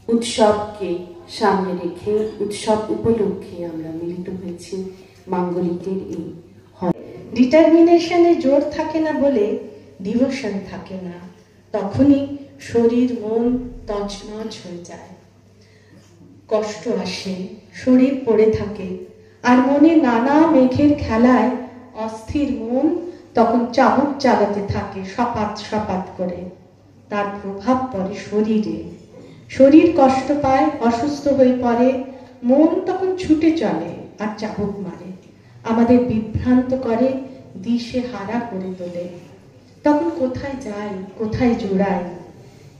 উৎসবকে সামনে রেখে উৎসব উপলক্ষে আমরা মিলিত হয়েছি মাঙ্গলিকের এই হয়। ডিটারমিনেশনে জোর থাকে না বলে ডিভোশন থাকে না, তখনই শরীর মন তছনছ হয়ে যায়, কষ্ট আসে, শরীর পড়ে থাকে, আর মনে নানা মেঘের খেলায় অস্থির মন তখন চাবুক চালাতে থাকে সপাত সপাত করে। তার প্রভাব পড়ে শরীরে, শরীর কষ্ট পায়, অসুস্থ হয়ে পড়ে, মন তখন ছুটে চলে আর চাবুক মারে, আমাদের বিভ্রান্ত করে, দিশে হারা করে তোলে। তখন কোথায় যাই, কোথায় জোড়াই?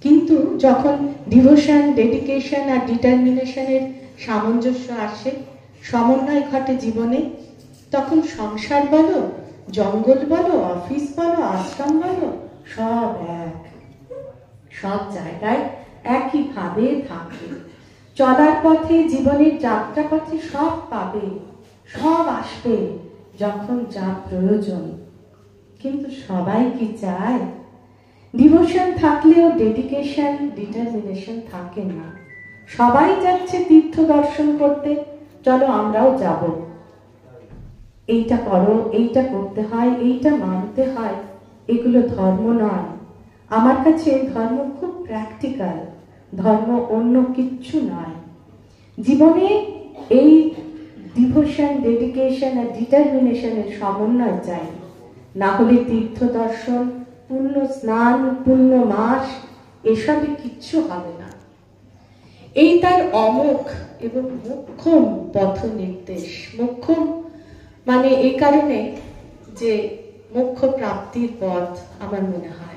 কিন্তু যখন ডিভোশন, ডেডিকেশন আর ডিটারমিনেশনের সামঞ্জস্য আসে, সমন্বয় ঘটে জীবনে, তখন সংসার বলো, জঙ্গল বলো, অফিস বলো, আশ্রম বলো, সব এক, সব জায়গায় একইভাবে থাকে। চলার পথে, জীবনের যাত্রা পথে সব পাবে, সব আসবে যখন যা প্রয়োজন। কিন্তু সবাই কি চায়? ডিভোশন থাকলেও ডেডিকেশন, ডিটারমিনেশন থাকে না। সবাই যাচ্ছে তীর্থ দর্শন করতে, চলো আমরাও যাব। এইটা করো, এইটা করতে হয়, এইটা মানতে হয়, এগুলো ধর্ম নয়। আমার কাছে ধর্ম খুব প্র্যাকটিক্যাল, ধর্ম অন্য কিচ্ছু নয়। জীবনে এই ডিভোশন, ডেডিকেশন আর ডিটারমিনেশনের সমন্বয় চাই, না হলে তীর্থ দর্শন, পুণ্য স্নান, পুণ্য মাস এসবে কিচ্ছু হবে না। এই তার অমোঘ এবং মোক্ষম পথ নির্দেশ। মোক্ষম মানে এই কারণে যে মোক্ষ প্রাপ্তির পথ আমার মনে হয়।